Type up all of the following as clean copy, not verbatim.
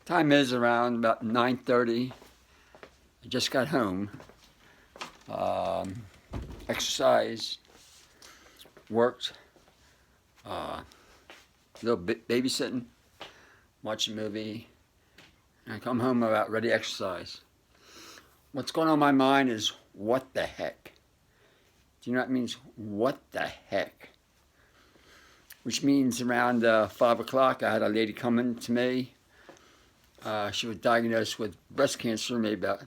Time is around about 9:30. I just got home. Um, Exercised, worked, a little bit babysitting, watch a movie, and I come home about ready to exercise. What's going on in my mind is what the heck? Do you know what that means? What the heck? Which means around 5 o'clock, I had a lady coming to me. She was diagnosed with breast cancer maybe about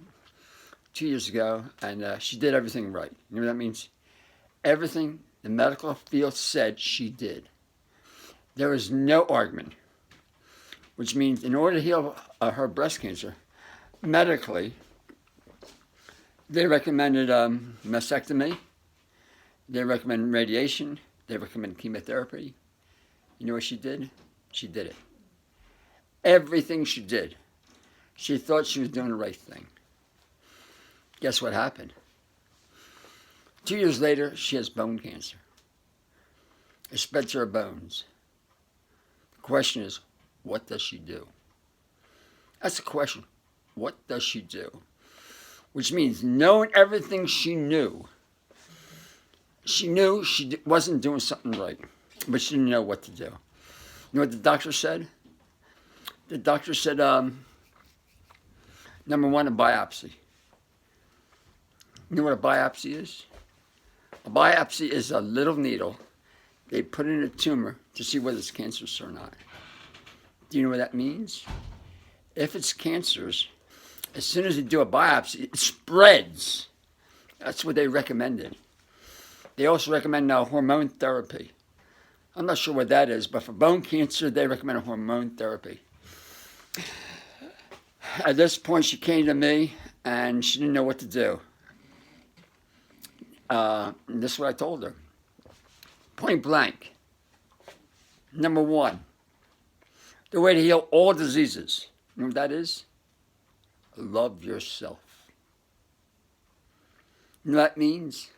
2 years ago, and she did everything right. You know what that means? Everything the medical field said she did. There was no argument, which means in order to heal her breast cancer, medically, they recommended mastectomy, they recommended radiation, they recommended chemotherapy. You know what she did? She did it. Everything she did. She thought she was doing the right thing. Guess what happened? 2 years later, she has bone cancer. It spread to her bones. The question is, what does she do? That's the question. What does she do? Which means knowing everything she knew she wasn't doing something right, but she didn't know what to do. You know what the doctor said? The doctor said, number one, a biopsy. You know what a biopsy is? A biopsy is a little needle. They put in a tumor to see whether it's cancerous or not. Do you know what that means? If it's cancerous, as soon as they do a biopsy, it spreads. That's what they recommended. They also recommend hormone therapy. I'm not sure what that is, but for bone cancer, they recommend a hormone therapy. At this point, she came to me, and she didn't know what to do. This is what I told her. Point blank. Number one, the way to heal all diseases. You know what that is? Love yourself. You know what that means?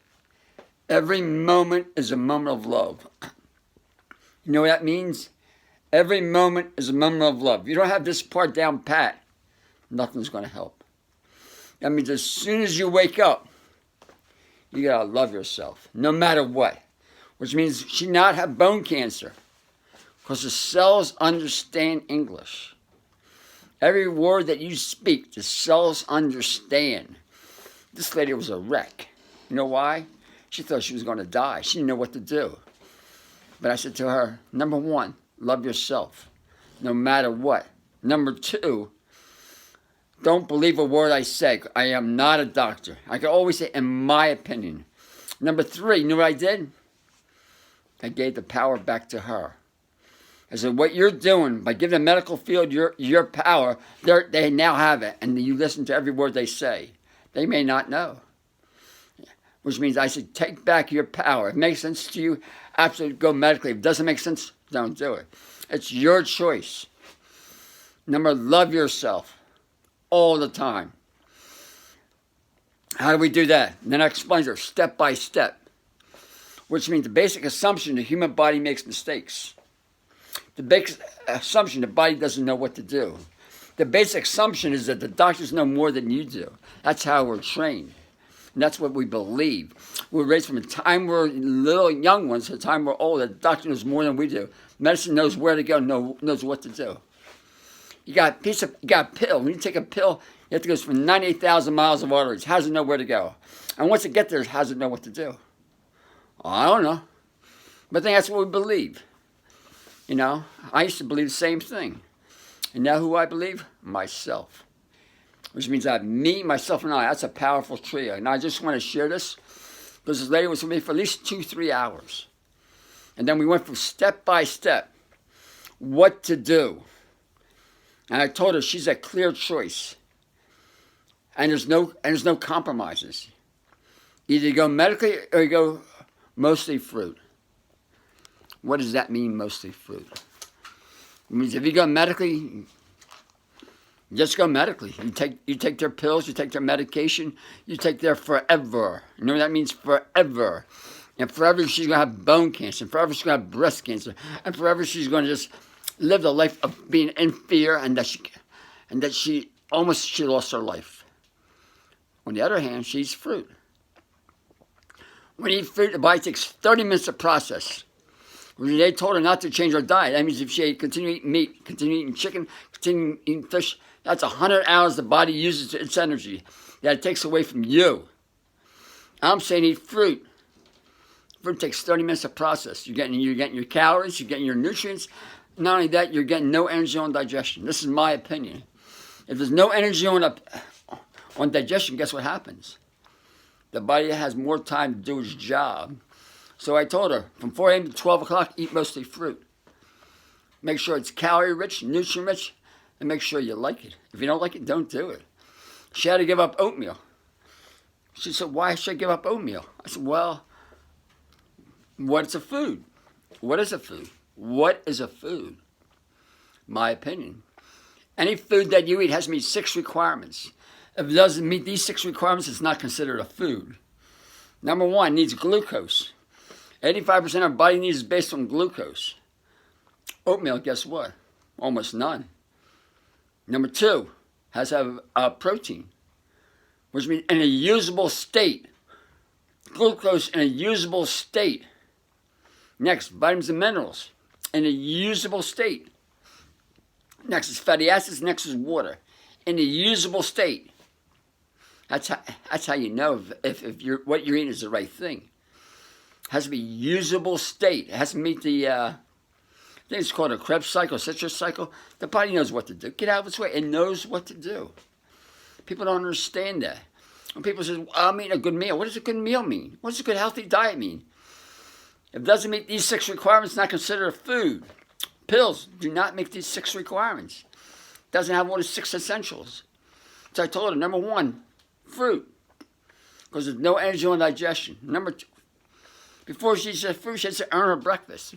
Every moment is a moment of love. You know what that means? Every moment is a moment of love. If you don't have this part down pat, nothing's going to help. That means as soon as you wake up, you got to love yourself, no matter what. Which means she not have bone cancer, because the cells understand English. Every word that you speak, the cells understand. This lady was a wreck. You know why? She thought she was going to die. She didn't know what to do. But I said to her, number one, love yourself, no matter what. Number two, don't believe a word I say. I am not a doctor. I can always say, in my opinion. Number three, you know what I did? I gave the power back to her. I said, what you're doing, by giving the medical field your power, they now have it. And you listen to every word they say. They may not know. Which means I said, take back your power. If it makes sense to you, absolutely go medically. If it doesn't make sense, don't do it. It's your choice. Number, love yourself all the time. How do we do that? And then I explained to her step by step. Which means the basic assumption the human body makes mistakes. The basic assumption the body doesn't know what to do. The basic assumption is that the doctors know more than you do. That's how we're trained. And that's what we believe. We're raised from the time we're little young ones to the time we're old. The doctor knows more than we do. Medicine knows where to go, knows what to do. You got a pill. When you take a pill, you have to go from 98,000 miles of arteries. How does it know where to go? And once it gets there, how does it know what to do? I don't know. But I think that's what we believe. You know, I used to believe the same thing. And now who I believe? Myself. Which means I have me, myself, and I. That's a powerful trio. And I just want to share this because this lady was with me for at least 2-3 hours. And then we went through step by step what to do. And I told her she's a clear choice. And there's no compromises. Either you go medically or you go mostly fruit. What does that mean, mostly fruit? It means if you go medically, just go medically. You take their pills, you take their medication, you take their forever. You know what that means? Forever. And forever she's going to have bone cancer. And forever she's going to have breast cancer. And forever she's going to just live the life of being in fear and that and that she lost her life. On the other hand, she eats fruit. When you eat fruit, the body takes 30 minutes to process. When they told her not to change her diet, that means if she continue eating meat, continue eating chicken, continue eating fish, that's 100 hours the body uses its energy that it takes away from you. I'm saying eat fruit. Fruit takes 30 minutes to process. You're getting your calories, you're getting your nutrients. Not only that, you're getting no energy on digestion. This is my opinion. If there's no energy on digestion, guess what happens? The body has more time to do its job. So I told her, from 4 a.m. to 12 o'clock, eat mostly fruit. Make sure it's calorie-rich, nutrient-rich, and make sure you like it. If you don't like it, don't do it. She had to give up oatmeal. She said, why should I give up oatmeal? I said, well, what's a food? What is a food? What is a food? My opinion. Any food that you eat has to meet 6 requirements. If it doesn't meet these 6 requirements, it's not considered a food. Number 1, it needs glucose. 85% of our body needs is based on glucose. Oatmeal, guess what? Almost none. Number 2, has to have protein, which means in a usable state. Glucose in a usable state. Next, vitamins and minerals in a usable state. Next is fatty acids. Next is water in a usable state. That's how you know if what you're eating is the right thing. It has to be usable state. It has to meet the, I think it's called a Krebs cycle, citrus cycle. The body knows what to do. Get out of its way. It knows what to do. People don't understand that. When people say, well, I'm eating a good meal. What does a good meal mean? What does a good healthy diet mean? If it doesn't meet these 6 requirements, it's not considered a food. Pills do not meet these 6 requirements. It doesn't have all the 6 essentials. So I told her, number 1, fruit, because there's no energy on digestion. Number 2, before she said fruit, she had to earn her breakfast.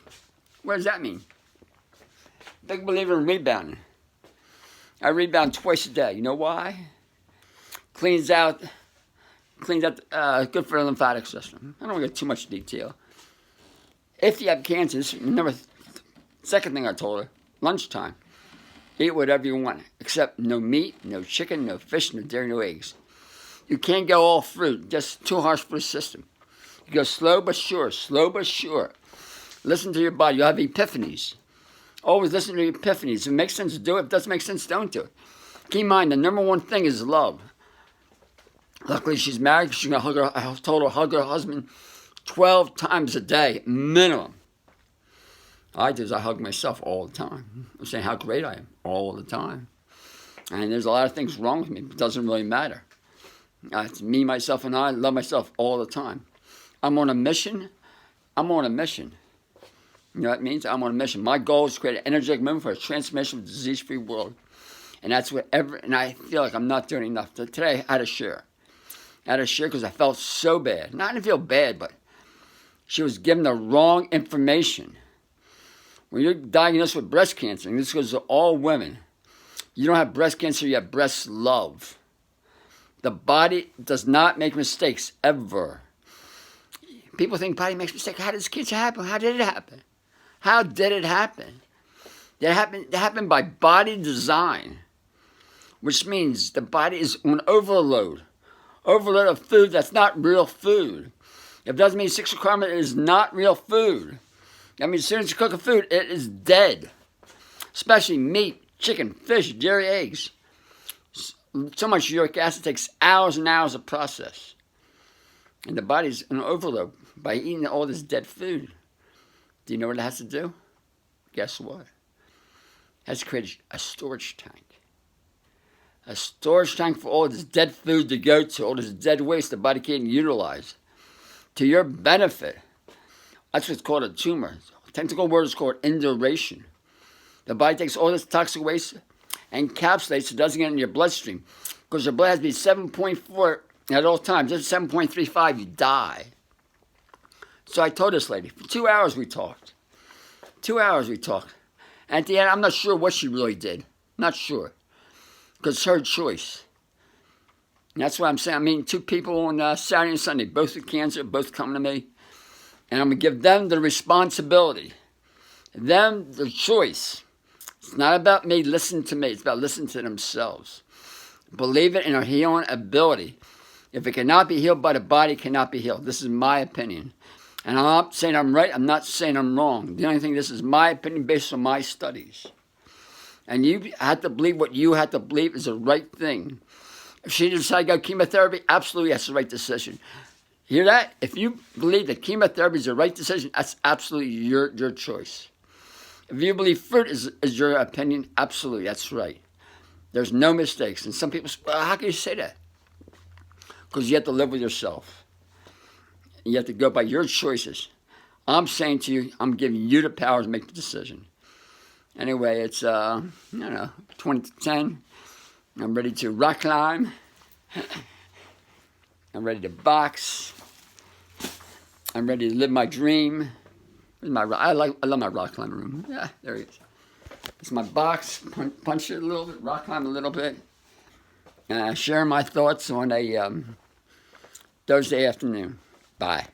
What does that mean? Big believer in rebounding. I rebound twice a day. You know why? Cleans out, good for the lymphatic system. I don't want to get too much detail. If you have cancer, second thing I told her, lunchtime. Eat whatever you want, except no meat, no chicken, no fish, no dairy, no eggs. You can't go all fruit, just too harsh for the system. You go slow but sure, slow but sure. Listen to your body. You'll have epiphanies. Always listen to your epiphanies. If it makes sense, do it. If it doesn't make sense, don't do it. Keep in mind, the number 1 thing is love. Luckily, she's married. She's going to hug her husband 12 times a day, minimum. I do is I hug myself all the time. I'm saying how great I am all the time. And there's a lot of things wrong with me. It doesn't really matter. It's me, myself, and I love myself all the time. I'm on a mission. I'm on a mission. You know what it means? I'm on a mission. My goal is to create an energetic movement for a transformation of a disease-free world. And that's and I feel like I'm not doing enough. So today, I had to share. I had to share because I felt so bad. Not to feel bad, but she was given the wrong information. When you're diagnosed with breast cancer, and this goes to all women, you don't have breast cancer, you have breast love. The body does not make mistakes, ever. People think body makes mistakes. How did this cancer happen? How did it happen? How did it happen? It happened by body design, which means the body is on overload. Overload of food that's not real food. If it doesn't meet 6 requirements, it is not real food. That means as soon as you cook a food, it is dead. Especially meat, chicken, fish, dairy, eggs. So much uric acid takes hours and hours of process. And the body's in overload by eating all this dead food. Do you know what it has to do? Guess what? It has to create a storage tank. A storage tank for all this dead food to go to, all this dead waste the body can't utilize. To your benefit. That's what's called a tumor. The technical word is called induration. The body takes all this toxic waste and encapsulates so it doesn't get in your bloodstream. Because your blood has to be 7.4 at all times. If it's 7.35, you die. So I told this lady, for 2 hours we talked. 2 hours we talked. And at the end, I'm not sure what she really did. Not sure. Because it's her choice. And that's what I'm saying. I'm meeting 2 people on Saturday and Sunday, both with cancer, both coming to me. And I'm going to give them the responsibility. Them the choice. It's not about me, listen to me. It's about listening to themselves. Believe it in our healing ability. If it cannot be healed by the body, it cannot be healed. This is my opinion. And I'm not saying I'm right. I'm not saying I'm wrong. The only thing, this is my opinion based on my studies. And you have to believe what you have to believe is the right thing. If she decided to go chemotherapy, absolutely that's the right decision. Hear that? If you believe that chemotherapy is the right decision, that's absolutely your choice. If you believe fruit is your opinion, absolutely, that's right. There's no mistakes. And some people say, well, how can you say that? Because you have to live with yourself. You have to go by your choices. I'm saying to you, I'm giving you the power to make the decision. Anyway, it's, 20 to 10. I'm ready to rock climb. I'm ready to box. I'm ready to live my dream. I love my rock climbing room. Yeah, there he is. It's my box. Punch it a little bit, rock climb a little bit. Share my thoughts on a Thursday afternoon. Bye.